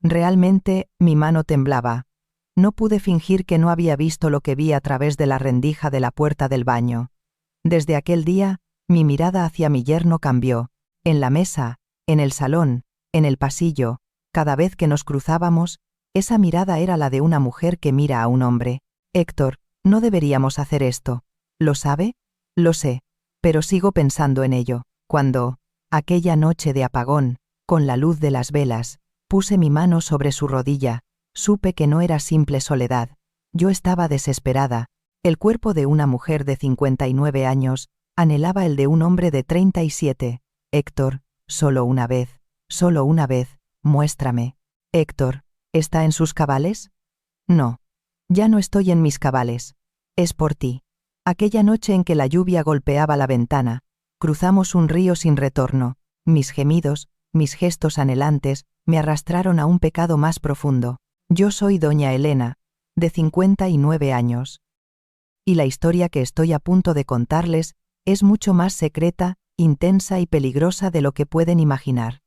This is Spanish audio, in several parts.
Realmente, mi mano temblaba. No pude fingir que no había visto lo que vi a través de la rendija de la puerta del baño. Desde aquel día, mi mirada hacia mi yerno cambió. En la mesa, en el salón, en el pasillo, cada vez que nos cruzábamos, esa mirada era la de una mujer que mira a un hombre. Héctor, no deberíamos hacer esto. ¿Lo sabe? Lo sé, pero sigo pensando en ello. Cuando, aquella noche de apagón, con la luz de las velas, puse mi mano sobre su rodilla, supe que no era simple soledad. Yo estaba desesperada. El cuerpo de una mujer de 59 años anhelaba el de un hombre de 37. Héctor, solo una vez, muéstrame. Héctor, ¿está en sus cabales? No. Ya no estoy en mis cabales. Es por ti. Aquella noche en que la lluvia golpeaba la ventana, cruzamos un río sin retorno. Mis gemidos, mis gestos anhelantes, me arrastraron a un pecado más profundo. Yo soy doña Elena, de 59 años. Y la historia que estoy a punto de contarles es mucho más secreta, intensa y peligrosa de lo que pueden imaginar.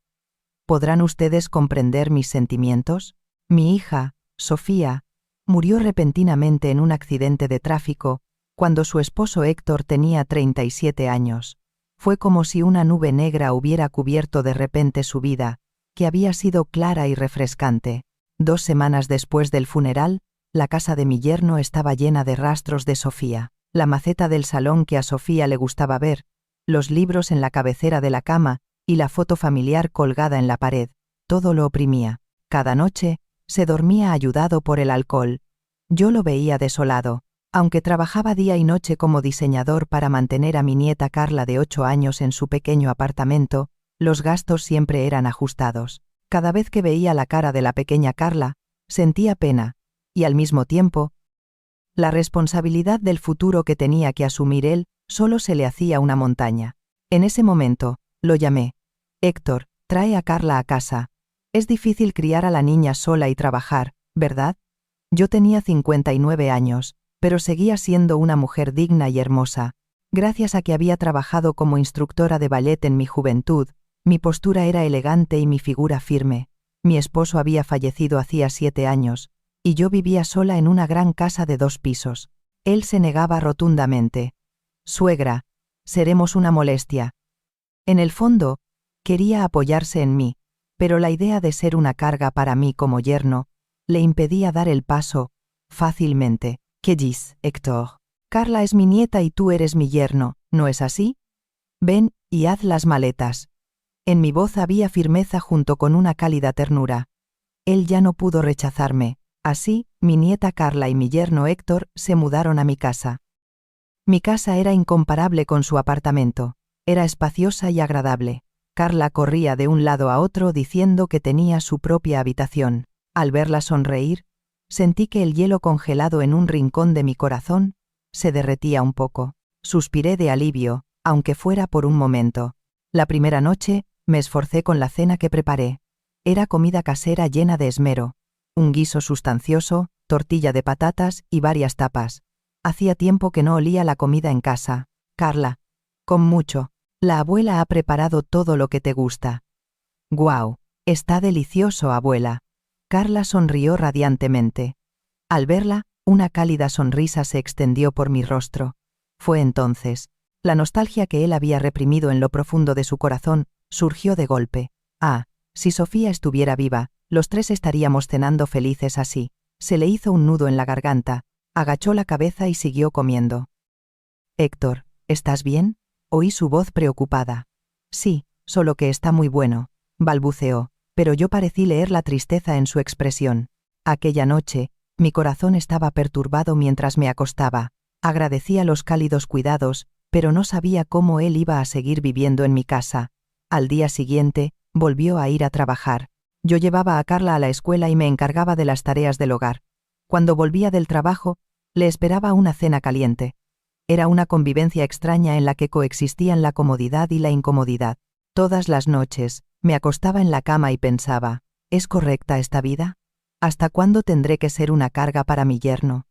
¿Podrán ustedes comprender mis sentimientos? Mi hija, Sofía, murió repentinamente en un accidente de tráfico cuando su esposo Héctor tenía 37 años. Fue como si una nube negra hubiera cubierto de repente su vida, que había sido clara y refrescante. 2 semanas después del funeral, la casa de mi yerno estaba llena de rastros de Sofía. La maceta del salón que a Sofía le gustaba ver, los libros en la cabecera de la cama y la foto familiar colgada en la pared, todo lo oprimía. Cada noche, se dormía ayudado por el alcohol. Yo lo veía desolado. Aunque trabajaba día y noche como diseñador para mantener a mi nieta Carla de 8 años en su pequeño apartamento, los gastos siempre eran ajustados. Cada vez que veía la cara de la pequeña Carla, sentía pena, y al mismo tiempo, la responsabilidad del futuro que tenía que asumir él solo se le hacía una montaña. En ese momento, lo llamé. Héctor, trae a Carla a casa. Es difícil criar a la niña sola y trabajar, ¿verdad? Yo tenía 59 años, pero seguía siendo una mujer digna y hermosa. Gracias a que había trabajado como instructora de ballet en mi juventud, mi postura era elegante y mi figura firme. Mi esposo había fallecido hacía 7 años, y yo vivía sola en una gran casa de 2 pisos. Él se negaba rotundamente. Suegra, seremos una molestia. En el fondo, quería apoyarse en mí, pero la idea de ser una carga para mí como yerno le impedía dar el paso fácilmente. ¿Qué dices, Héctor? Carla es mi nieta y tú eres mi yerno, ¿no es así? Ven y haz las maletas. En mi voz había firmeza junto con una cálida ternura. Él ya no pudo rechazarme. Así, mi nieta Carla y mi yerno Héctor se mudaron a mi casa. Mi casa era incomparable con su apartamento. Era espaciosa y agradable. Carla corría de un lado a otro diciendo que tenía su propia habitación. Al verla sonreír, sentí que el hielo congelado en un rincón de mi corazón se derretía un poco. Suspiré de alivio, aunque fuera por un momento. La primera noche, me esforcé con la cena que preparé. Era comida casera llena de esmero. Un guiso sustancioso, tortilla de patatas y varias tapas. Hacía tiempo que no olía la comida en casa. Carla, con mucho. La abuela ha preparado todo lo que te gusta. Guau, está delicioso, abuela. Carla sonrió radiantemente. Al verla, una cálida sonrisa se extendió por mi rostro. Fue entonces. La nostalgia que él había reprimido en lo profundo de su corazón surgió de golpe. Ah, si Sofía estuviera viva, los 3 estaríamos cenando felices así. Se le hizo un nudo en la garganta, agachó la cabeza y siguió comiendo. Héctor, ¿estás bien? Oí su voz preocupada. Sí, solo que está muy bueno, balbuceó, pero yo parecí leer la tristeza en su expresión. Aquella noche, mi corazón estaba perturbado mientras me acostaba. Agradecía los cálidos cuidados, pero no sabía cómo él iba a seguir viviendo en mi casa. Al día siguiente, volvió a ir a trabajar. Yo llevaba a Carla a la escuela y me encargaba de las tareas del hogar. Cuando volvía del trabajo, le esperaba una cena caliente. Era una convivencia extraña en la que coexistían la comodidad y la incomodidad. Todas las noches, me acostaba en la cama y pensaba, ¿es correcta esta vida? ¿Hasta cuándo tendré que ser una carga para mi yerno?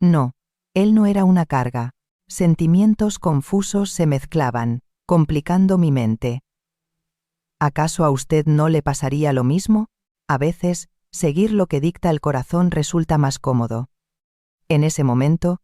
No, él no era una carga. Sentimientos confusos se mezclaban, complicando mi mente. ¿Acaso a usted no le pasaría lo mismo? A veces, Seguir lo que dicta el corazón resulta más cómodo. En ese momento,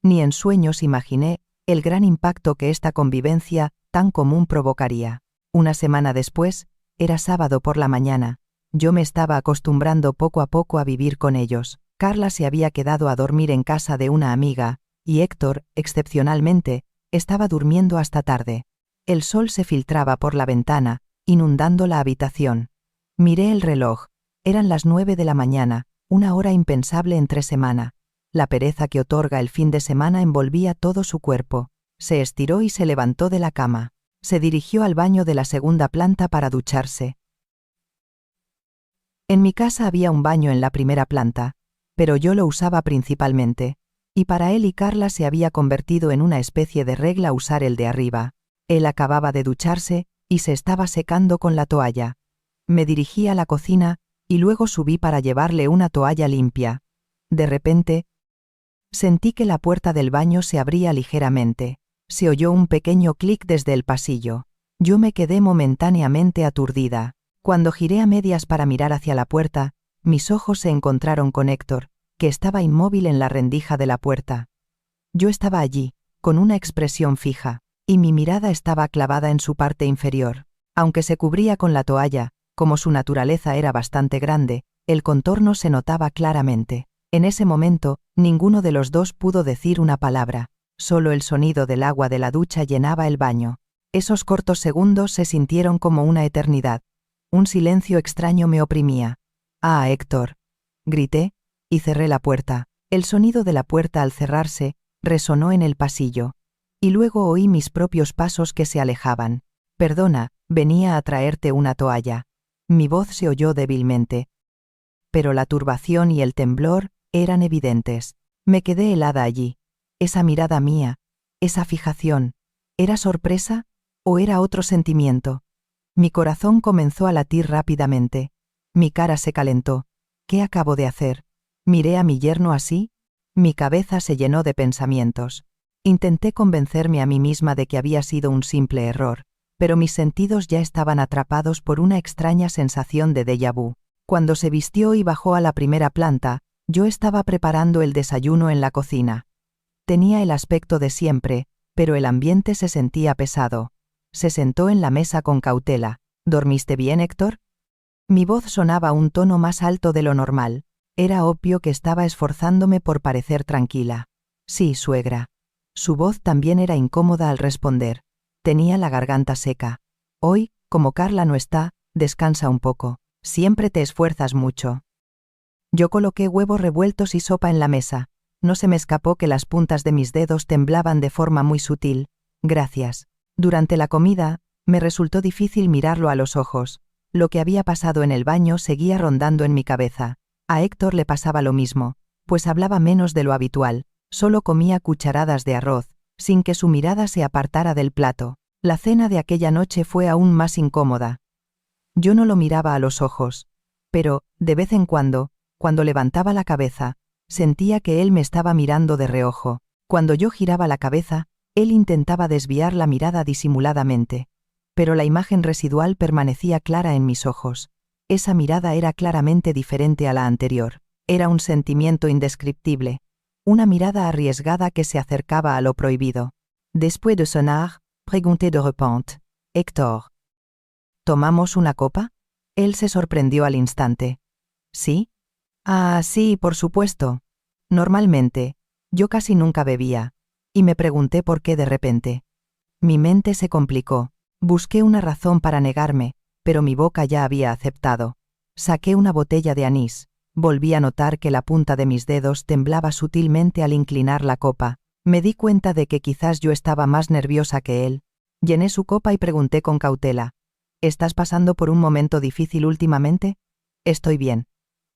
ni en sueños imaginé el gran impacto que esta convivencia tan común provocaría. Una semana después, era sábado por la mañana. Yo me estaba acostumbrando poco a poco a vivir con ellos. Carla se había quedado a dormir en casa de una amiga, y Héctor, excepcionalmente, estaba durmiendo hasta tarde. El sol se filtraba por la ventana, inundando la habitación. Miré el reloj. Eran las 9 de la mañana, una hora impensable entre semana. La pereza que otorga el fin de semana envolvía todo su cuerpo. Se estiró y se levantó de la cama. Se dirigió al baño de la segunda planta para ducharse. En mi casa había un baño en la primera planta, pero yo lo usaba principalmente, y para él y Carla se había convertido en una especie de regla usar el de arriba. Él acababa de ducharse, y se estaba secando con la toalla. Me dirigí a la cocina, y luego subí para llevarle una toalla limpia. De repente, sentí que la puerta del baño se abría ligeramente. Se oyó un pequeño clic desde el pasillo. Yo me quedé momentáneamente aturdida. Cuando giré a medias para mirar hacia la puerta, mis ojos se encontraron con Héctor, que estaba inmóvil en la rendija de la puerta. Yo estaba allí, con una expresión fija, y mi mirada estaba clavada en su parte inferior. Aunque se cubría con la toalla, como su naturaleza era bastante grande, el contorno se notaba claramente. En ese momento, ninguno de los dos pudo decir una palabra. Solo el sonido del agua de la ducha llenaba el baño. Esos cortos segundos se sintieron como una eternidad. Un silencio extraño me oprimía. «¡Ah, Héctor!», grité, y cerré la puerta. El sonido de la puerta al cerrarse resonó en el pasillo. Y luego oí mis propios pasos que se alejaban. «Perdona, venía a traerte una toalla». Mi voz se oyó débilmente. Pero la turbación y el temblor eran evidentes. Me quedé helada allí. Esa mirada mía, esa fijación, ¿era sorpresa o era otro sentimiento? Mi corazón comenzó a latir rápidamente. Mi cara se calentó. ¿Qué acabo de hacer? ¿Miré a mi yerno así? Mi cabeza se llenó de pensamientos. Intenté convencerme a mí misma de que había sido un simple error, pero mis sentidos ya estaban atrapados por una extraña sensación de déjà vu. Cuando se vistió y bajó a la primera planta, yo estaba preparando el desayuno en la cocina. Tenía el aspecto de siempre, pero el ambiente se sentía pesado. Se sentó en la mesa con cautela. «¿Dormiste bien, Héctor?». Mi voz sonaba a un tono más alto de lo normal. Era obvio que estaba esforzándome por parecer tranquila. «Sí, suegra». Su voz también era incómoda al responder. Tenía la garganta seca. «Hoy, como Carla no está, descansa un poco. Siempre te esfuerzas mucho». Yo coloqué huevos revueltos y sopa en la mesa. No se me escapó que las puntas de mis dedos temblaban de forma muy sutil. «Gracias». Durante la comida, me resultó difícil mirarlo a los ojos. Lo que había pasado en el baño seguía rondando en mi cabeza. A Héctor le pasaba lo mismo, pues hablaba menos de lo habitual. Solo comía cucharadas de arroz, sin que su mirada se apartara del plato. La cena de aquella noche fue aún más incómoda. Yo no lo miraba a los ojos, pero, de vez en cuando levantaba la cabeza, sentía que él me estaba mirando de reojo. Cuando yo giraba la cabeza, él intentaba desviar la mirada disimuladamente. Pero la imagen residual permanecía clara en mis ojos. Esa mirada era claramente diferente a la anterior. Era un sentimiento indescriptible. Una mirada arriesgada que se acercaba a lo prohibido. «Después de cenar, pregunté de repente. Héctor, ¿tomamos una copa?». Él se sorprendió al instante. «¿Sí?». «Ah, sí, por supuesto». Normalmente, yo casi nunca bebía, y me pregunté por qué de repente. Mi mente se complicó. Busqué una razón para negarme, pero mi boca ya había aceptado. Saqué una botella de anís. Volví a notar que la punta de mis dedos temblaba sutilmente al inclinar la copa. Me di cuenta de que quizás yo estaba más nerviosa que él. Llené su copa y pregunté con cautela. «¿Estás pasando por un momento difícil últimamente?». «Estoy bien.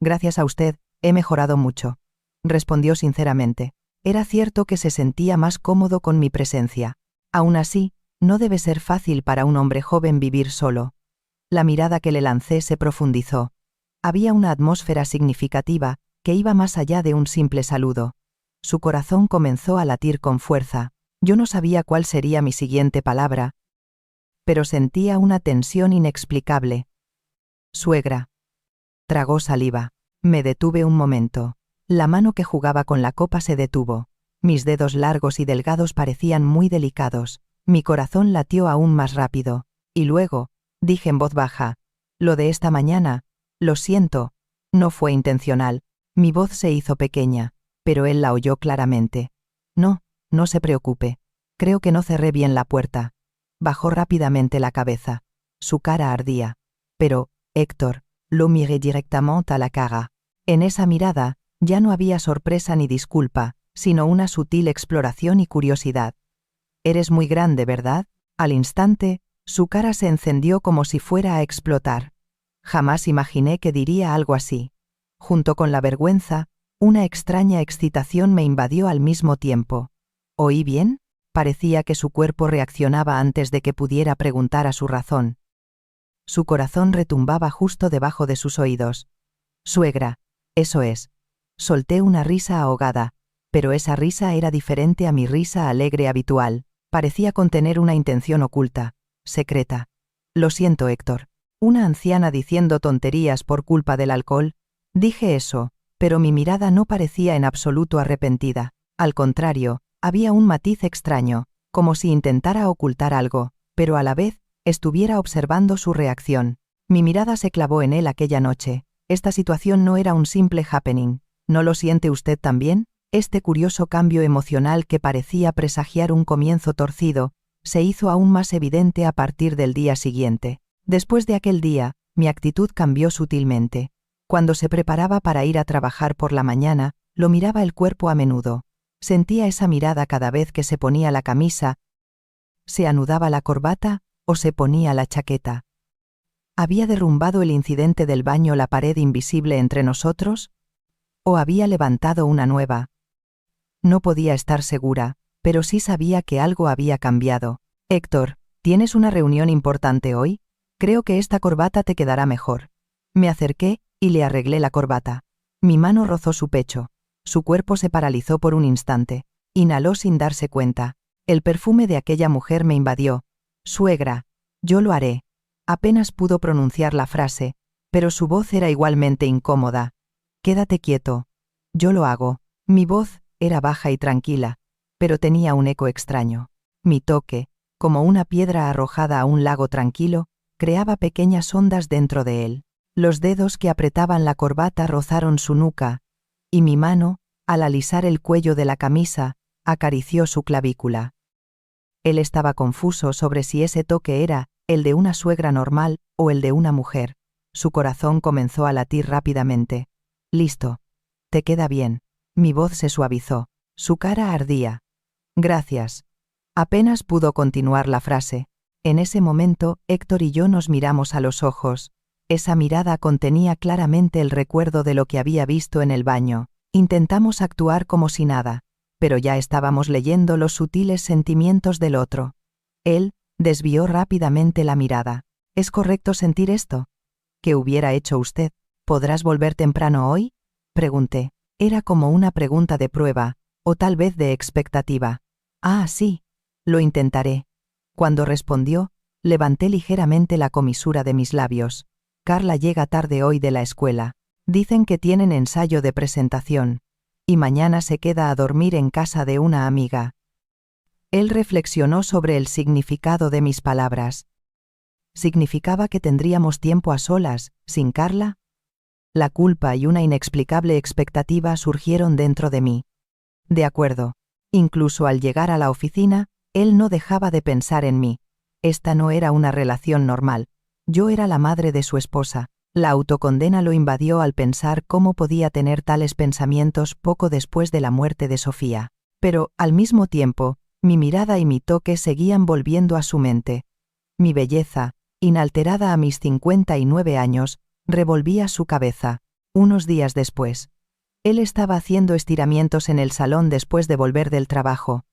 Gracias a usted, he mejorado mucho», respondió sinceramente. Era cierto que se sentía más cómodo con mi presencia. Aún así, no debe ser fácil para un hombre joven vivir solo. La mirada que le lancé se profundizó. Había una atmósfera significativa que iba más allá de un simple saludo. Su corazón comenzó a latir con fuerza. Yo no sabía cuál sería mi siguiente palabra, pero sentía una tensión inexplicable. «Suegra». Tragó saliva. Me detuve un momento. La mano que jugaba con la copa se detuvo. Mis dedos largos y delgados parecían muy delicados. Mi corazón latió aún más rápido. Y luego, dije en voz baja, lo de esta mañana, lo siento, no fue intencional. Mi voz se hizo pequeña, pero él la oyó claramente. No, no se preocupe. Creo que no cerré bien la puerta. Bajó rápidamente la cabeza. Su cara ardía. Pero, Héctor, lo miré directement a la cara. En esa mirada, ya no había sorpresa ni disculpa, sino una sutil exploración y curiosidad. Eres muy grande, ¿verdad? Al instante, su cara se encendió como si fuera a explotar. Jamás imaginé que diría algo así. Junto con la vergüenza, una extraña excitación me invadió al mismo tiempo. ¿Oí bien? Parecía que su cuerpo reaccionaba antes de que pudiera preguntar a su razón. Su corazón retumbaba justo debajo de sus oídos. Suegra, eso es. Solté una risa ahogada, pero esa risa era diferente a mi risa alegre habitual. Parecía contener una intención oculta, secreta. Lo siento, Héctor. Una anciana diciendo tonterías por culpa del alcohol. Dije eso, pero mi mirada no parecía en absoluto arrepentida. Al contrario, había un matiz extraño, como si intentara ocultar algo, pero a la vez, estuviera observando su reacción. Mi mirada se clavó en él aquella noche. Esta situación no era un simple happening. ¿No lo siente usted también? Este curioso cambio emocional que parecía presagiar un comienzo torcido, se hizo aún más evidente a partir del día siguiente. Después de aquel día, mi actitud cambió sutilmente. Cuando se preparaba para ir a trabajar por la mañana, lo miraba el cuerpo a menudo. Sentía esa mirada cada vez que se ponía la camisa, se anudaba la corbata o se ponía la chaqueta. ¿Había derrumbado el incidente del baño la pared invisible entre nosotros? ¿O había levantado una nueva? No podía estar segura, pero sí sabía que algo había cambiado. Héctor, ¿tienes una reunión importante hoy? Creo que esta corbata te quedará mejor. Me acerqué y le arreglé la corbata. Mi mano rozó su pecho. Su cuerpo se paralizó por un instante. Inhaló sin darse cuenta. El perfume de aquella mujer me invadió. Suegra, yo lo haré. Apenas pudo pronunciar la frase, pero su voz era igualmente incómoda. Quédate quieto. Yo lo hago. Mi voz era baja y tranquila, pero tenía un eco extraño. Mi toque, como una piedra arrojada a un lago tranquilo, creaba pequeñas ondas dentro de él. Los dedos que apretaban la corbata rozaron su nuca, y mi mano, al alisar el cuello de la camisa, acarició su clavícula. Él estaba confuso sobre si ese toque era el de una suegra normal o el de una mujer. Su corazón comenzó a latir rápidamente. Listo. Te queda bien. Mi voz se suavizó. Su cara ardía. Gracias. Apenas pudo continuar la frase. En ese momento, Héctor y yo nos miramos a los ojos. Esa mirada contenía claramente el recuerdo de lo que había visto en el baño. Intentamos actuar como si nada, pero ya estábamos leyendo los sutiles sentimientos del otro. Él desvió rápidamente la mirada. ¿Es correcto sentir esto? ¿Qué hubiera hecho usted? ¿Podrás volver temprano hoy? Pregunté. Era como una pregunta de prueba, o tal vez de expectativa. Ah, sí. Lo intentaré. Cuando respondió, levanté ligeramente la comisura de mis labios. Carla llega tarde hoy de la escuela. Dicen que tienen ensayo de presentación. Y mañana se queda a dormir en casa de una amiga. Él reflexionó sobre el significado de mis palabras. ¿Significaba que tendríamos tiempo a solas, sin Carla? La culpa y una inexplicable expectativa surgieron dentro de mí. De acuerdo. Incluso al llegar a la oficina, él no dejaba de pensar en mí. Esta no era una relación normal. Yo era la madre de su esposa. La autocondena lo invadió al pensar cómo podía tener tales pensamientos poco después de la muerte de Sofía. Pero, al mismo tiempo, mi mirada y mi toque seguían volviendo a su mente. Mi belleza, inalterada a mis 59 años, revolvía su cabeza. Unos días después. Él estaba haciendo estiramientos en el salón después de volver del trabajo.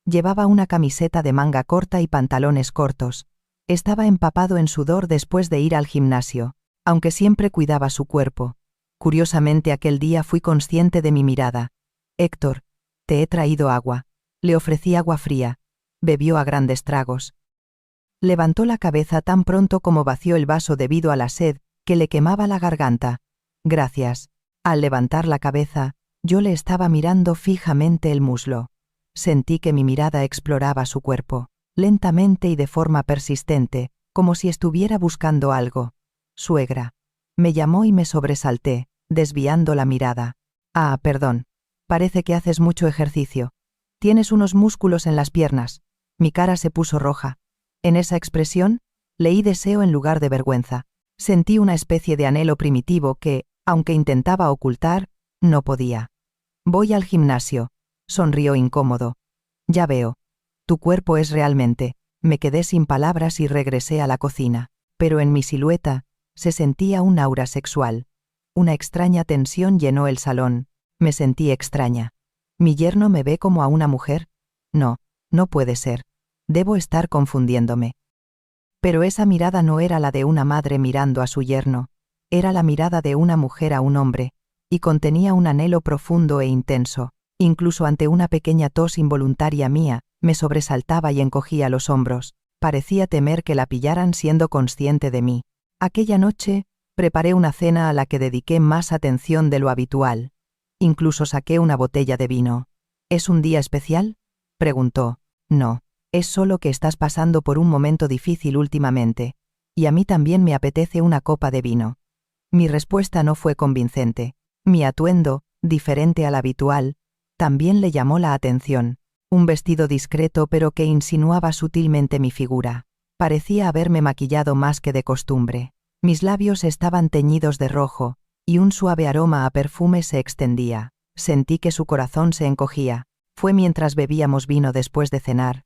Llevaba una camiseta de manga corta y pantalones cortos. Estaba empapado en sudor después de ir al gimnasio, aunque siempre cuidaba su cuerpo. Curiosamente aquel día fui consciente de mi mirada. Héctor, te he traído agua. Le ofrecí agua fría. Bebió a grandes tragos. Levantó la cabeza tan pronto como vació el vaso debido a la sed, que le quemaba la garganta. Gracias. Al levantar la cabeza, yo le estaba mirando fijamente el muslo. Sentí que mi mirada exploraba su cuerpo, lentamente y de forma persistente, como si estuviera buscando algo. Suegra. Me llamó y me sobresalté, desviando la mirada. Ah, perdón. Parece que haces mucho ejercicio. Tienes unos músculos en las piernas. Mi cara se puso roja. En esa expresión, leí deseo en lugar de vergüenza. Sentí una especie de anhelo primitivo que, aunque intentaba ocultar, no podía. Voy al gimnasio. Sonrió incómodo. Ya veo. Tu cuerpo es realmente. Me quedé sin palabras y regresé a la cocina. Pero en mi silueta, se sentía un aura sexual. Una extraña tensión llenó el salón. Me sentí extraña. ¿Mi yerno me ve como a una mujer? No, no puede ser. Debo estar confundiéndome. Pero esa mirada no era la de una madre mirando a su yerno. Era la mirada de una mujer a un hombre, y contenía un anhelo profundo e intenso. Incluso ante una pequeña tos involuntaria mía, me sobresaltaba y encogía los hombros. Parecía temer que la pillaran siendo consciente de mí. Aquella noche, preparé una cena a la que dediqué más atención de lo habitual. Incluso saqué una botella de vino. ¿Es un día especial?, preguntó. No, es solo que estás pasando por un momento difícil últimamente, y a mí también me apetece una copa de vino. Mi respuesta no fue convincente. Mi atuendo, diferente al habitual, también le llamó la atención. Un vestido discreto pero que insinuaba sutilmente mi figura. Parecía haberme maquillado más que de costumbre. Mis labios estaban teñidos de rojo, y un suave aroma a perfume se extendía. Sentí que su corazón se encogía. Fue mientras bebíamos vino después de cenar.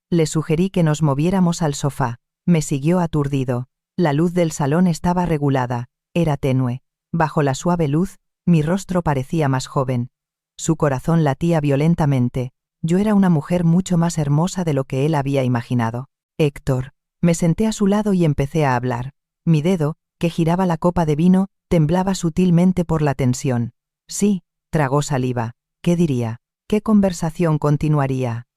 Le sugerí que nos moviéramos al sofá. Me siguió aturdido. La luz del salón estaba regulada. Era tenue. Bajo la suave luz, mi rostro parecía más joven. Su corazón latía violentamente. Yo era una mujer mucho más hermosa de lo que él había imaginado. Héctor. Me senté a su lado y empecé a hablar. Mi dedo, que giraba la copa de vino, temblaba sutilmente por la tensión. Sí, tragó saliva. ¿Qué diría? ¿Qué conversación continuaría?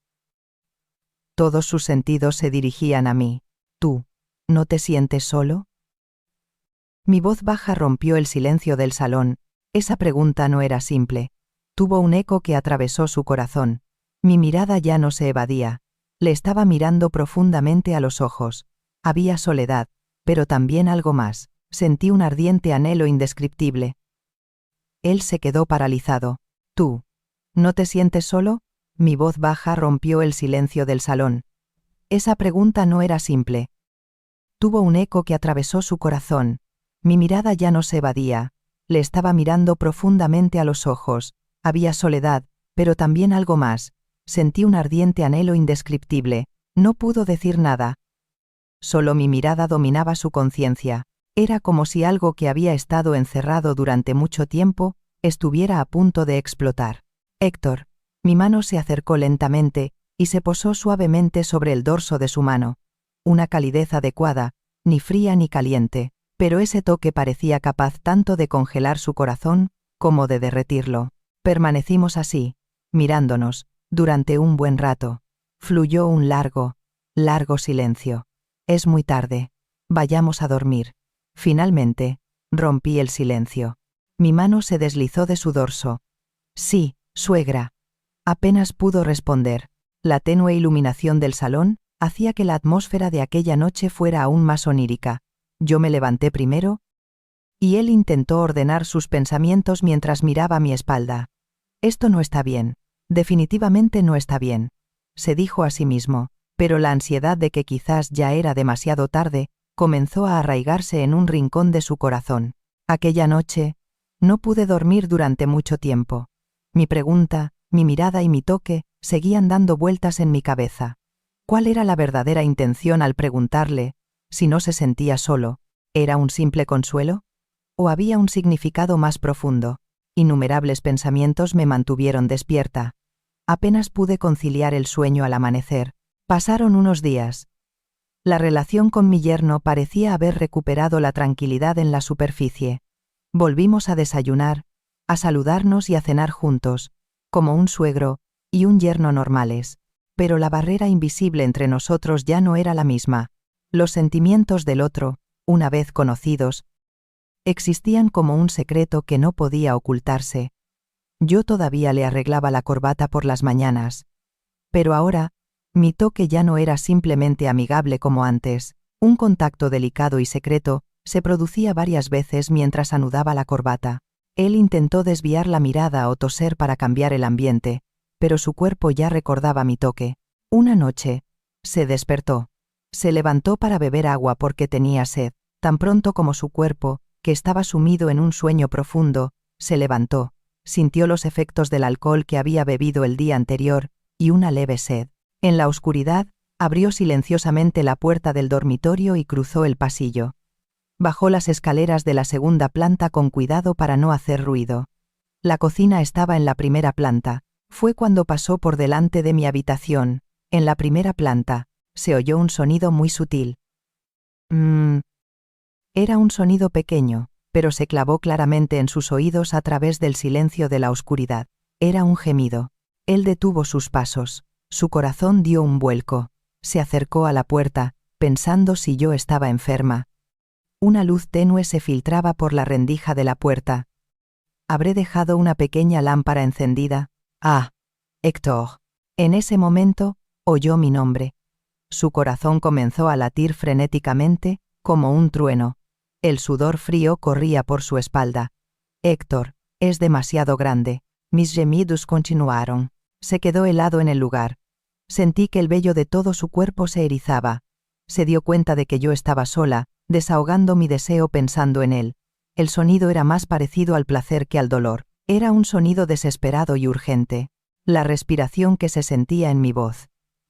Todos sus sentidos se dirigían a mí. ¿Tú no te sientes solo? Mi voz baja rompió el silencio del salón. Esa pregunta no era simple. Tuvo un eco que atravesó su corazón. Mi mirada ya no se evadía. Le estaba mirando profundamente a los ojos. Había soledad, pero también algo más. Sentí un ardiente anhelo indescriptible. Él se quedó paralizado. ¿Tú no te sientes solo? Mi voz baja rompió el silencio del salón. Esa pregunta no era simple. Tuvo un eco que atravesó su corazón. Mi mirada ya no se evadía. Le estaba mirando profundamente a los ojos. Había soledad, pero también algo más. Sentí un ardiente anhelo indescriptible. No pudo decir nada. Solo mi mirada dominaba su conciencia. Era como si algo que había estado encerrado durante mucho tiempo, estuviera a punto de explotar. Héctor. Mi mano se acercó lentamente, y se posó suavemente sobre el dorso de su mano. Una calidez adecuada, ni fría ni caliente, pero ese toque parecía capaz tanto de congelar su corazón, como de derretirlo. Permanecimos así, mirándonos, durante un buen rato. Fluyó un largo, largo silencio. Es muy tarde. Vayamos a dormir. Finalmente, rompí el silencio. Mi mano se deslizó de su dorso. Sí, suegra. Apenas pudo responder. La tenue iluminación del salón hacía que la atmósfera de aquella noche fuera aún más onírica. Yo me levanté primero, y él intentó ordenar sus pensamientos mientras miraba mi espalda. Esto no está bien. Definitivamente no está bien, se dijo a sí mismo, pero la ansiedad de que quizás ya era demasiado tarde comenzó a arraigarse en un rincón de su corazón. Aquella noche, no pude dormir durante mucho tiempo. Mi pregunta, mi mirada y mi toque seguían dando vueltas en mi cabeza. ¿Cuál era la verdadera intención al preguntarle si no se sentía solo? ¿Era un simple consuelo? ¿O había un significado más profundo? Innumerables pensamientos me mantuvieron despierta. Apenas pude conciliar el sueño al amanecer. Pasaron unos días. La relación con mi yerno parecía haber recuperado la tranquilidad en la superficie. Volvimos a desayunar, a saludarnos y a cenar juntos, como un suegro y un yerno normales. Pero la barrera invisible entre nosotros ya no era la misma. Los sentimientos del otro, una vez conocidos, Existían como un secreto que no podía ocultarse. Yo todavía le arreglaba la corbata por las mañanas. Pero ahora, mi toque ya no era simplemente amigable como antes. Un contacto delicado y secreto se producía varias veces mientras anudaba la corbata. Él intentó desviar la mirada o toser para cambiar el ambiente, pero su cuerpo ya recordaba mi toque. Una noche, se despertó. Se levantó para beber agua porque tenía sed. Tan pronto como su cuerpo, que estaba sumido en un sueño profundo, se levantó, sintió los efectos del alcohol que había bebido el día anterior y una leve sed. En la oscuridad, abrió silenciosamente la puerta del dormitorio y cruzó el pasillo. Bajó las escaleras de la segunda planta con cuidado para no hacer ruido. La cocina estaba en la primera planta. Fue cuando pasó por delante de mi habitación. En la primera planta, se oyó un sonido muy sutil. Era un sonido pequeño, pero se clavó claramente en sus oídos a través del silencio de la oscuridad. Era un gemido. Él detuvo sus pasos. Su corazón dio un vuelco. Se acercó a la puerta, pensando si yo estaba enferma. Una luz tenue se filtraba por la rendija de la puerta. Habré dejado una pequeña lámpara encendida. Ah, Héctor. En ese momento, oyó mi nombre. Su corazón comenzó a latir frenéticamente, como un trueno. El sudor frío corría por su espalda. Héctor, es demasiado grande. Mis gemidos continuaron. Se quedó helado en el lugar. Sentí que el vello de todo su cuerpo se erizaba. Se dio cuenta de que yo estaba sola, desahogando mi deseo pensando en él. El sonido era más parecido al placer que al dolor. Era un sonido desesperado y urgente. La respiración que se sentía en mi voz.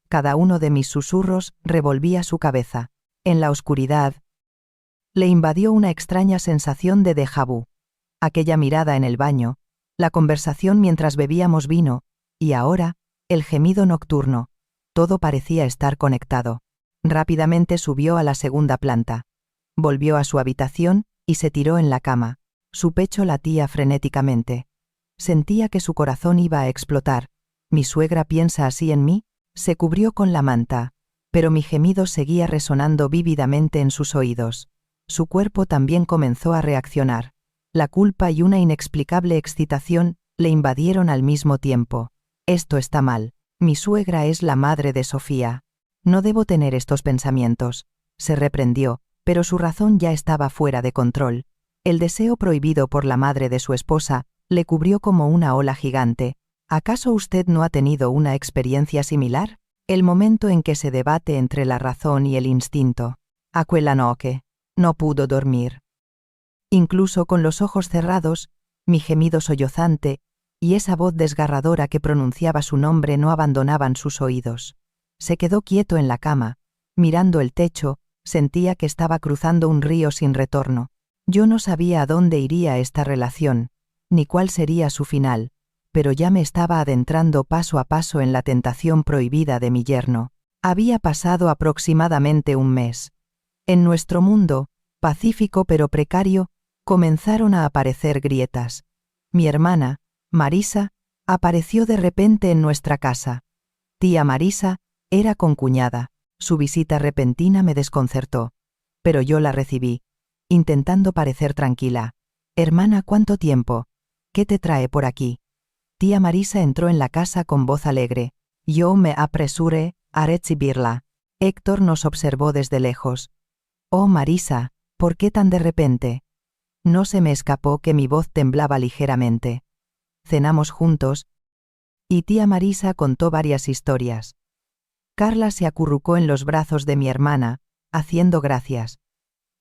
Cada uno de mis susurros revolvía su cabeza. En la oscuridad, le invadió una extraña sensación de déjà vu. Aquella mirada en el baño, la conversación mientras bebíamos vino, y ahora, el gemido nocturno. Todo parecía estar conectado. Rápidamente subió a la segunda planta. Volvió a su habitación y se tiró en la cama. Su pecho latía frenéticamente. Sentía que su corazón iba a explotar. ¿Mi suegra piensa así en mí? Se cubrió con la manta, pero mi gemido seguía resonando vívidamente en sus oídos. Su cuerpo también comenzó a reaccionar. La culpa y una inexplicable excitación le invadieron al mismo tiempo. Esto está mal. Mi suegra es la madre de Sofía. No debo tener estos pensamientos. Se reprendió, pero su razón ya estaba fuera de control. El deseo prohibido por la madre de su esposa le cubrió como una ola gigante. ¿Acaso usted no ha tenido una experiencia similar? El momento en que se debate entre la razón y el instinto. Aquella noche, no pudo dormir. Incluso con los ojos cerrados, mi gemido sollozante y esa voz desgarradora que pronunciaba su nombre no abandonaban sus oídos. Se quedó quieto en la cama, mirando el techo, sentía que estaba cruzando un río sin retorno. Yo no sabía a dónde iría esta relación, ni cuál sería su final, pero ya me estaba adentrando paso a paso en la tentación prohibida de mi yerno. Había pasado aproximadamente un mes. En nuestro mundo, pacífico pero precario, comenzaron a aparecer grietas. Mi hermana, Marisa, apareció de repente en nuestra casa. Tía Marisa era concuñada. Su visita repentina me desconcertó. Pero yo la recibí, intentando parecer tranquila. Hermana, ¿cuánto tiempo? ¿Qué te trae por aquí? Tía Marisa entró en la casa con voz alegre. Yo me apresuré a recibirla. Héctor nos observó desde lejos. Oh, Marisa, ¿por qué tan de repente? No se me escapó que mi voz temblaba ligeramente. Cenamos juntos, y tía Marisa contó varias historias. Carla se acurrucó en los brazos de mi hermana, haciendo gracias.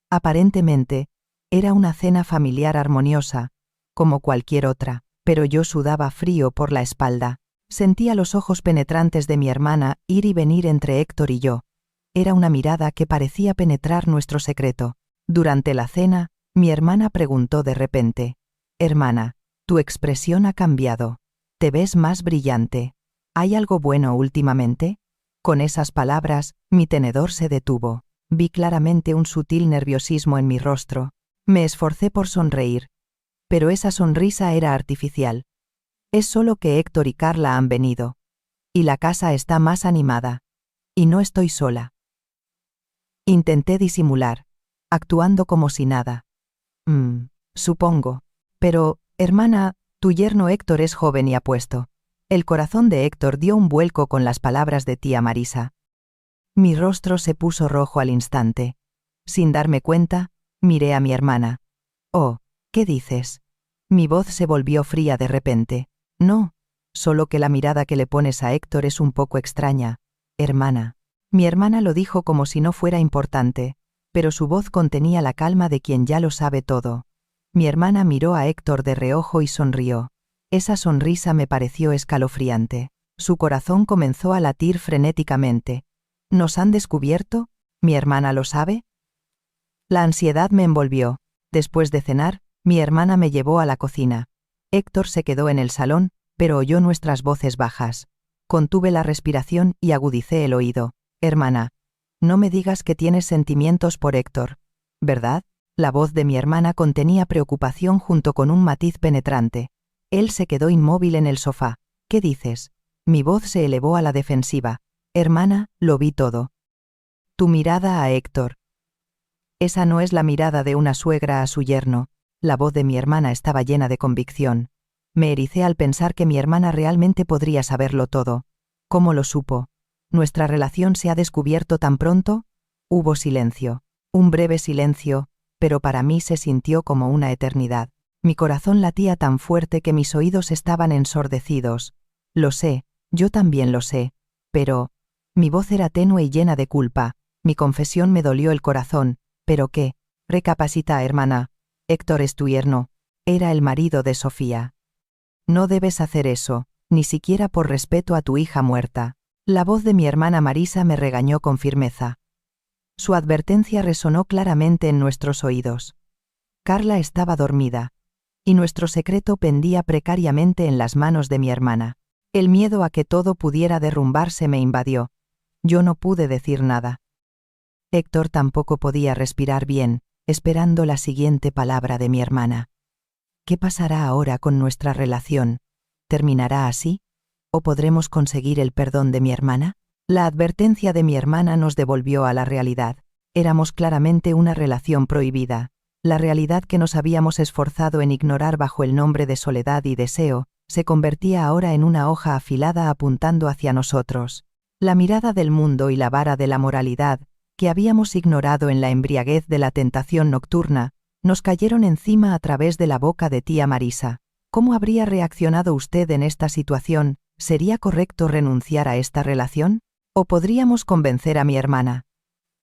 Aparentemente, era una cena familiar armoniosa, como cualquier otra, pero yo sudaba frío por la espalda. Sentía los ojos penetrantes de mi hermana ir y venir entre Héctor y yo. Era una mirada que parecía penetrar nuestro secreto. Durante la cena, mi hermana preguntó de repente: «Hermana, tu expresión ha cambiado. Te ves más brillante. ¿Hay algo bueno últimamente?» Con esas palabras, mi tenedor se detuvo. Vi claramente un sutil nerviosismo en mi rostro. Me esforcé por sonreír. Pero esa sonrisa era artificial. Es solo que Héctor y Carla han venido. Y la casa está más animada. Y no estoy sola. Intenté disimular, actuando como si nada. Supongo. Pero, hermana, tu yerno Héctor es joven y apuesto. El corazón de Héctor dio un vuelco con las palabras de tía Marisa. Mi rostro se puso rojo al instante. Sin darme cuenta, miré a mi hermana. Oh, ¿qué dices? Mi voz se volvió fría de repente. No, solo que la mirada que le pones a Héctor es un poco extraña, hermana. Mi hermana lo dijo como si no fuera importante, pero su voz contenía la calma de quien ya lo sabe todo. Mi hermana miró a Héctor de reojo y sonrió. Esa sonrisa me pareció escalofriante. Su corazón comenzó a latir frenéticamente. ¿Nos han descubierto? ¿Mi hermana lo sabe? La ansiedad me envolvió. Después de cenar, mi hermana me llevó a la cocina. Héctor se quedó en el salón, pero oyó nuestras voces bajas. Contuve la respiración y agudicé el oído. Hermana, no me digas que tienes sentimientos por Héctor, ¿verdad? La voz de mi hermana contenía preocupación junto con un matiz penetrante. Él se quedó inmóvil en el sofá. ¿Qué dices? Mi voz se elevó a la defensiva. Hermana, lo vi todo. Tu mirada a Héctor. Esa no es la mirada de una suegra a su yerno. La voz de mi hermana estaba llena de convicción. Me ericé al pensar que mi hermana realmente podría saberlo todo. ¿Cómo lo supo? ¿Nuestra relación se ha descubierto tan pronto? Hubo silencio. Un breve silencio, pero para mí se sintió como una eternidad. Mi corazón latía tan fuerte que mis oídos estaban ensordecidos. Lo sé, yo también lo sé. Pero... mi voz era tenue y llena de culpa. Mi confesión me dolió el corazón. ¿Pero qué? Recapacita, hermana. Héctor es tu yerno. Era el marido de Sofía. No debes hacer eso, ni siquiera por respeto a tu hija muerta. La voz de mi hermana Marisa me regañó con firmeza. Su advertencia resonó claramente en nuestros oídos. Carla estaba dormida, y nuestro secreto pendía precariamente en las manos de mi hermana. El miedo a que todo pudiera derrumbarse me invadió. Yo no pude decir nada. Héctor tampoco podía respirar bien, esperando la siguiente palabra de mi hermana. ¿Qué pasará ahora con nuestra relación? ¿Terminará así? ¿O podremos conseguir el perdón de mi hermana? La advertencia de mi hermana nos devolvió a la realidad. Éramos claramente una relación prohibida. La realidad que nos habíamos esforzado en ignorar bajo el nombre de soledad y deseo, se convertía ahora en una hoja afilada apuntando hacia nosotros. La mirada del mundo y la vara de la moralidad, que habíamos ignorado en la embriaguez de la tentación nocturna, nos cayeron encima a través de la boca de tía Marisa. ¿Cómo habría reaccionado usted en esta situación? ¿Sería correcto renunciar a esta relación? ¿O podríamos convencer a mi hermana?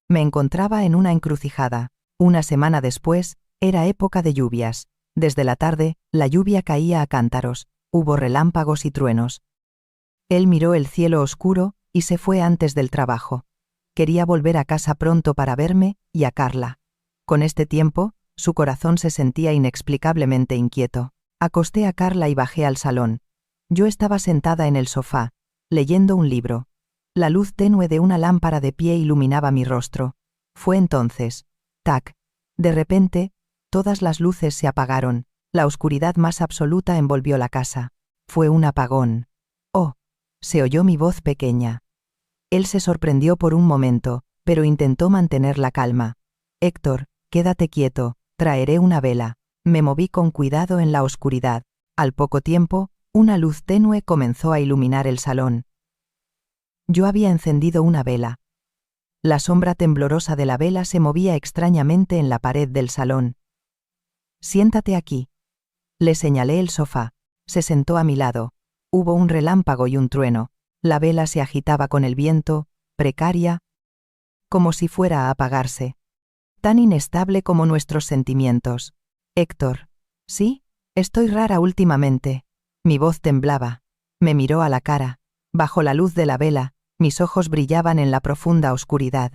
Me encontraba en una encrucijada. Una semana después, era época de lluvias. Desde la tarde, la lluvia caía a cántaros. Hubo relámpagos y truenos. Él miró el cielo oscuro y se fue antes del trabajo. Quería volver a casa pronto para verme y a Carla. Con este tiempo, su corazón se sentía inexplicablemente inquieto. Acosté a Carla y bajé al salón. Yo estaba sentada en el sofá, leyendo un libro. La luz tenue de una lámpara de pie iluminaba mi rostro. Fue entonces. Tac. De repente, todas las luces se apagaron. La oscuridad más absoluta envolvió la casa. Fue un apagón. Oh. Se oyó mi voz pequeña. Él se sorprendió por un momento, pero intentó mantener la calma. Héctor, quédate quieto, traeré una vela. Me moví con cuidado en la oscuridad. Al poco tiempo, una luz tenue comenzó a iluminar el salón. Yo había encendido una vela. La sombra temblorosa de la vela se movía extrañamente en la pared del salón. Siéntate aquí. Le señalé el sofá. Se sentó a mi lado. Hubo un relámpago y un trueno. La vela se agitaba con el viento, precaria, como si fuera a apagarse. Tan inestable como nuestros sentimientos. Héctor. ¿Sí? Estoy rara últimamente. Mi voz temblaba. Me miró a la cara. Bajo la luz de la vela, mis ojos brillaban en la profunda oscuridad.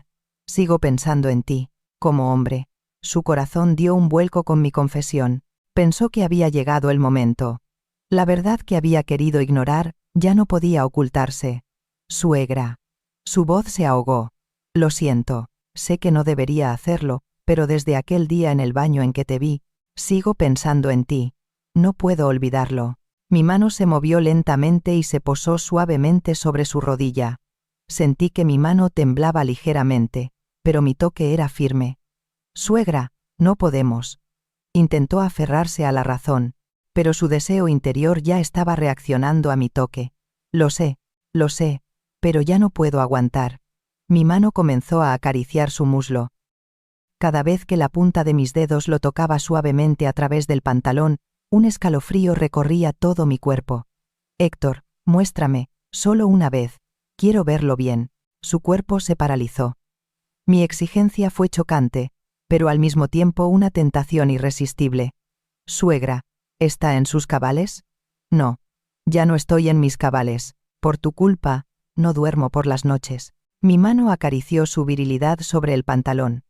Sigo pensando en ti, como hombre. Su corazón dio un vuelco con mi confesión. Pensó que había llegado el momento. La verdad que había querido ignorar ya no podía ocultarse. Suegra. Su voz se ahogó. Lo siento. Sé que no debería hacerlo, pero desde aquel día en el baño en que te vi, sigo pensando en ti. No puedo olvidarlo. Mi mano se movió lentamente y se posó suavemente sobre su rodilla. Sentí que mi mano temblaba ligeramente, pero mi toque era firme. Suegra, no podemos. Intentó aferrarse a la razón, pero su deseo interior ya estaba reaccionando a mi toque. Lo sé, pero ya no puedo aguantar. Mi mano comenzó a acariciar su muslo. Cada vez que la punta de mis dedos lo tocaba suavemente a través del pantalón, un escalofrío recorría todo mi cuerpo. Héctor, muéstrame, solo una vez. Quiero verlo bien. Su cuerpo se paralizó. Mi exigencia fue chocante, pero al mismo tiempo una tentación irresistible. Suegra, ¿está en sus cabales? No. Ya no estoy en mis cabales. Por tu culpa, no duermo por las noches. Mi mano acarició su virilidad sobre el pantalón.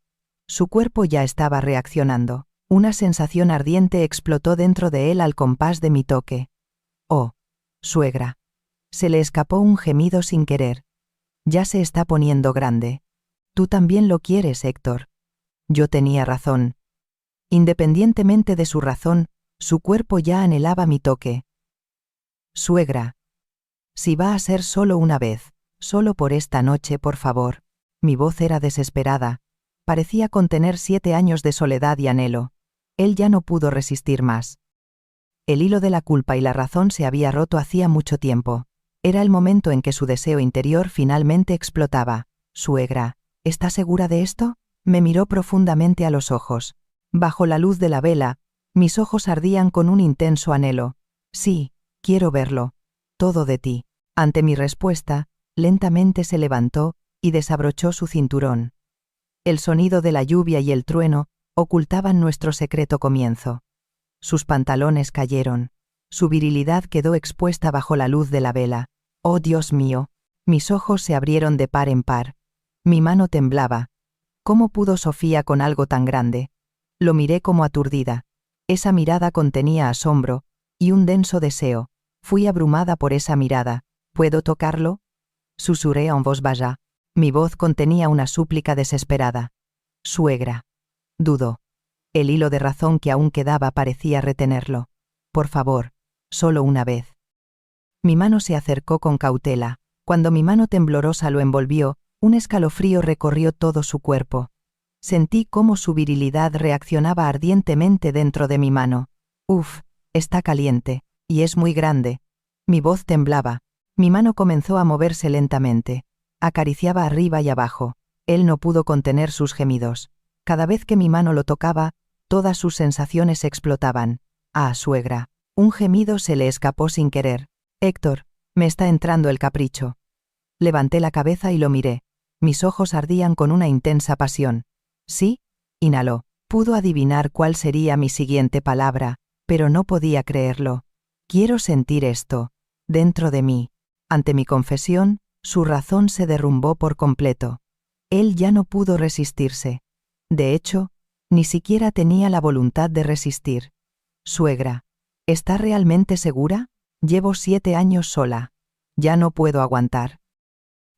Su cuerpo ya estaba reaccionando. Una sensación ardiente explotó dentro de él al compás de mi toque. Oh, suegra. Se le escapó un gemido sin querer. Ya se está poniendo grande. Tú también lo quieres, Héctor. Yo tenía razón. Independientemente de su razón, su cuerpo ya anhelaba mi toque. Suegra. Si va a ser solo una vez, solo por esta noche, por favor. Mi voz era desesperada. Parecía contener 7 años de soledad y anhelo. Él ya no pudo resistir más. El hilo de la culpa y la razón se había roto hacía mucho tiempo. Era el momento en que su deseo interior finalmente explotaba. Suegra, ¿está segura de esto? Me miró profundamente a los ojos. Bajo la luz de la vela, mis ojos ardían con un intenso anhelo. Sí, quiero verlo. Todo de ti. Ante mi respuesta, lentamente se levantó y desabrochó su cinturón. El sonido de la lluvia y el trueno ocultaban nuestro secreto comienzo. Sus pantalones cayeron. Su virilidad quedó expuesta bajo la luz de la vela. Oh Dios mío, mis ojos se abrieron de par en par. Mi mano temblaba. ¿Cómo pudo Sofía con algo tan grande? Lo miré como aturdida. Esa mirada contenía asombro y un denso deseo. Fui abrumada por esa mirada. ¿Puedo tocarlo? Susurré en voz baja. Mi voz contenía una súplica desesperada. Suegra. Dudó. El hilo de razón que aún quedaba parecía retenerlo. Por favor, solo una vez. Mi mano se acercó con cautela. Cuando mi mano temblorosa lo envolvió, un escalofrío recorrió todo su cuerpo. Sentí cómo su virilidad reaccionaba ardientemente dentro de mi mano. Uf, está caliente, y es muy grande. Mi voz temblaba. Mi mano comenzó a moverse lentamente. Acariciaba arriba y abajo. Él no pudo contener sus gemidos. Cada vez que mi mano lo tocaba, todas sus sensaciones explotaban. Ah, suegra. Un gemido se le escapó sin querer. Héctor, me está entrando el capricho. Levanté la cabeza y lo miré. Mis ojos ardían con una intensa pasión. ¿Sí? Inhaló. Pudo adivinar cuál sería mi siguiente palabra, pero no podía creerlo. Quiero sentir esto. Dentro de mí. Ante mi confesión, su razón se derrumbó por completo. Él ya no pudo resistirse. De hecho, ni siquiera tenía la voluntad de resistir. Suegra, ¿está realmente segura? Llevo 7 años sola. Ya no puedo aguantar.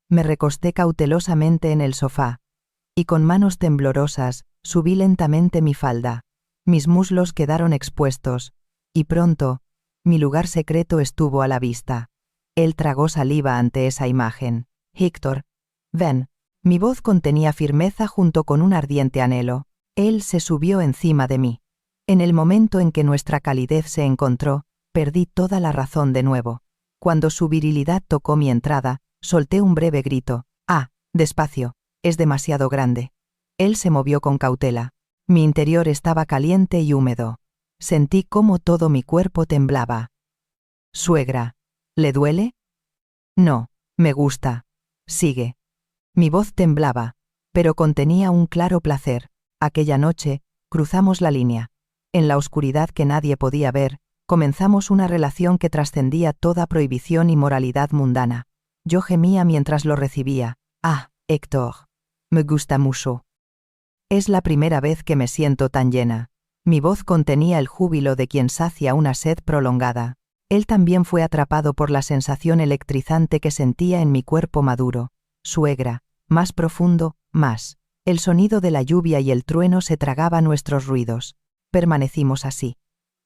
Me recosté cautelosamente en el sofá, y con manos temblorosas, subí lentamente mi falda. Mis muslos quedaron expuestos, y pronto, mi lugar secreto estuvo a la vista. Él tragó saliva ante esa imagen. Héctor, ven. Mi voz contenía firmeza junto con un ardiente anhelo. Él se subió encima de mí. En el momento en que nuestra calidez se encontró, perdí toda la razón de nuevo. Cuando su virilidad tocó mi entrada, solté un breve grito. Ah, despacio, es demasiado grande. Él se movió con cautela. Mi interior estaba caliente y húmedo. Sentí cómo todo mi cuerpo temblaba. Suegra, ¿le duele? No, me gusta. Sigue. Mi voz temblaba, pero contenía un claro placer. Aquella noche, cruzamos la línea. En la oscuridad que nadie podía ver, comenzamos una relación que trascendía toda prohibición y moralidad mundana. Yo gemía mientras lo recibía. Ah, Héctor. Me gusta mucho. Es la primera vez que me siento tan llena. Mi voz contenía el júbilo de quien sacia una sed prolongada. Él también fue atrapado por la sensación electrizante que sentía en mi cuerpo maduro. Suegra, más profundo, más. El sonido de la lluvia y el trueno se tragaba nuestros ruidos. Permanecimos así,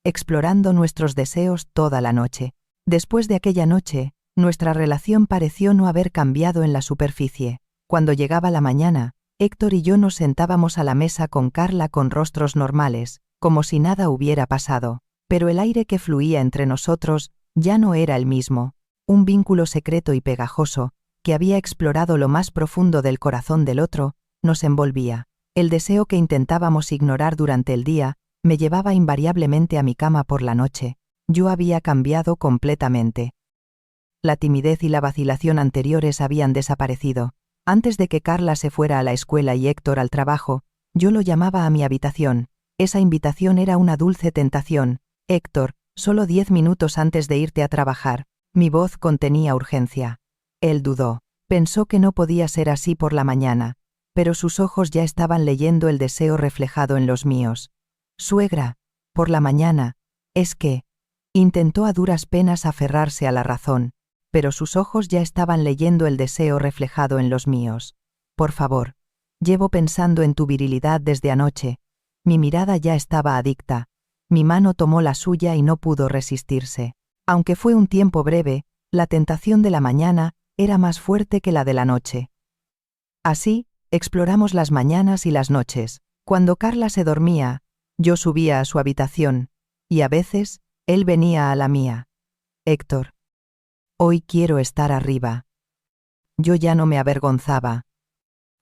explorando nuestros deseos toda la noche. Después de aquella noche, nuestra relación pareció no haber cambiado en la superficie. Cuando llegaba la mañana, Héctor y yo nos sentábamos a la mesa con Carla con rostros normales, como si nada hubiera pasado. Pero el aire que fluía entre nosotros ya no era el mismo. Un vínculo secreto y pegajoso, que había explorado lo más profundo del corazón del otro, nos envolvía. El deseo que intentábamos ignorar durante el día me llevaba invariablemente a mi cama por la noche. Yo había cambiado completamente. La timidez y la vacilación anteriores habían desaparecido. Antes de que Carla se fuera a la escuela y Héctor al trabajo, yo lo llamaba a mi habitación. Esa invitación era una dulce tentación. Héctor, solo 10 minutos antes de irte a trabajar. Mi voz contenía urgencia. Él dudó. Pensó que no podía ser así por la mañana, pero sus ojos ya estaban leyendo el deseo reflejado en los míos. Suegra, por la mañana, es que... Intentó a duras penas aferrarse a la razón, pero sus ojos ya estaban leyendo el deseo reflejado en los míos. Por favor, llevo pensando en tu virilidad desde anoche. Mi mirada ya estaba adicta. Mi mano tomó la suya y no pudo resistirse. Aunque fue un tiempo breve, la tentación de la mañana era más fuerte que la de la noche. Así, exploramos las mañanas y las noches. Cuando Carla se dormía, yo subía a su habitación, y a veces, él venía a la mía. Héctor, hoy quiero estar arriba. Yo ya no me avergonzaba.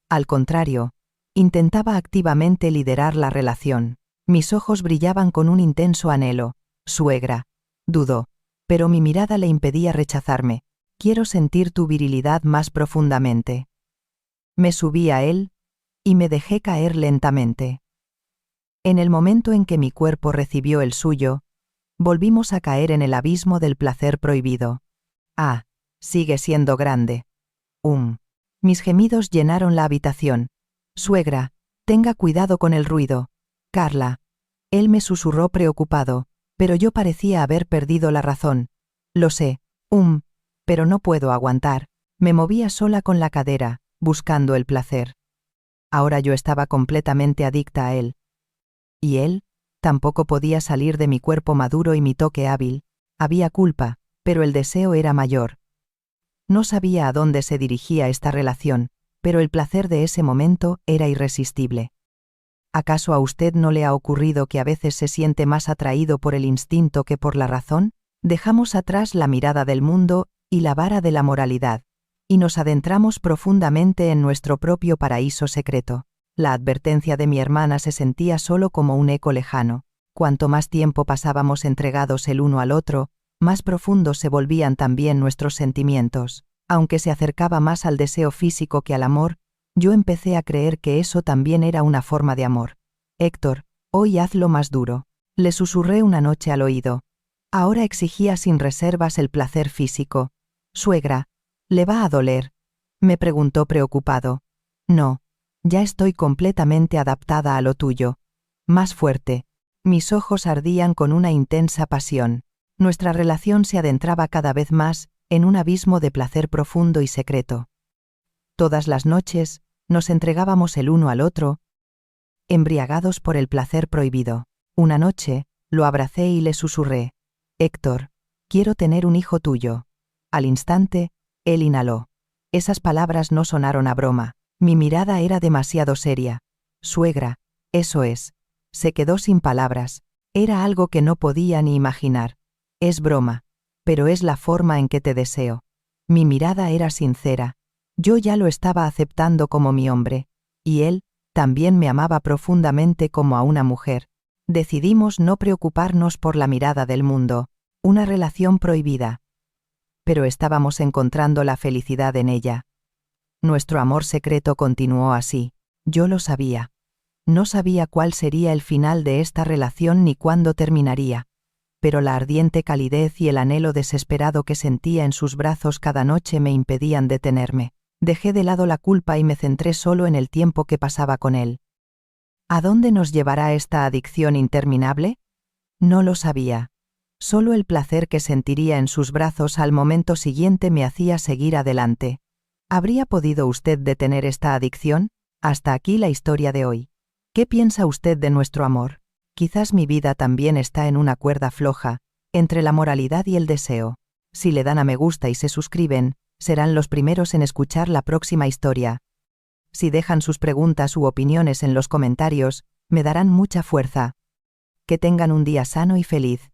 Al contrario, intentaba activamente liderar la relación. Mis ojos brillaban con un intenso anhelo. Suegra, dudó, pero mi mirada le impedía rechazarme. Quiero sentir tu virilidad más profundamente. Me subí a él, y me dejé caer lentamente. En el momento en que mi cuerpo recibió el suyo, volvimos a caer en el abismo del placer prohibido. Ah, sigue siendo grande. Mis gemidos llenaron la habitación. Suegra, tenga cuidado con el ruido. Carla. Él me susurró preocupado, pero yo parecía haber perdido la razón. Lo sé. Pero no puedo aguantar. Me movía sola con la cadera, buscando el placer. Ahora yo estaba completamente adicta a él. Y él tampoco podía salir de mi cuerpo maduro y mi toque hábil. Había culpa, pero el deseo era mayor. No sabía a dónde se dirigía esta relación, pero el placer de ese momento era irresistible. ¿Acaso a usted no le ha ocurrido que a veces se siente más atraído por el instinto que por la razón? Dejamos atrás la mirada del mundo y la vara de la moralidad, y nos adentramos profundamente en nuestro propio paraíso secreto. La advertencia de mi hermana se sentía solo como un eco lejano. Cuanto más tiempo pasábamos entregados el uno al otro, más profundos se volvían también nuestros sentimientos. Aunque se acercaba más al deseo físico que al amor, yo empecé a creer que eso también era una forma de amor. Héctor, hoy hazlo más duro. Le susurré una noche al oído. Ahora exigía sin reservas el placer físico. Suegra, ¿le va a doler? Me preguntó preocupado. No, ya estoy completamente adaptada a lo tuyo. Más fuerte. Mis ojos ardían con una intensa pasión. Nuestra relación se adentraba cada vez más en un abismo de placer profundo y secreto. Todas las noches, nos entregábamos el uno al otro, embriagados por el placer prohibido. Una noche, lo abracé y le susurré. Héctor, quiero tener un hijo tuyo. Al instante, él inhaló. Esas palabras no sonaron a broma. Mi mirada era demasiado seria. Suegra, eso es. Se quedó sin palabras. Era algo que no podía ni imaginar. Es broma, pero es la forma en que te deseo. Mi mirada era sincera. Yo ya lo estaba aceptando como mi hombre, y él también me amaba profundamente como a una mujer. Decidimos no preocuparnos por la mirada del mundo, una relación prohibida. Pero estábamos encontrando la felicidad en ella. Nuestro amor secreto continuó así. Yo lo sabía. No sabía cuál sería el final de esta relación ni cuándo terminaría. Pero la ardiente calidez y el anhelo desesperado que sentía en sus brazos cada noche me impedían detenerme. Dejé de lado la culpa y me centré solo en el tiempo que pasaba con él. ¿A dónde nos llevará esta adicción interminable? No lo sabía. Solo el placer que sentiría en sus brazos al momento siguiente me hacía seguir adelante. ¿Habría podido usted detener esta adicción? Hasta aquí la historia de hoy. ¿Qué piensa usted de nuestro amor? Quizás mi vida también está en una cuerda floja, entre la moralidad y el deseo. Si le dan a me gusta y se suscriben, serán los primeros en escuchar la próxima historia. Si dejan sus preguntas u opiniones en los comentarios, me darán mucha fuerza. Que tengan un día sano y feliz.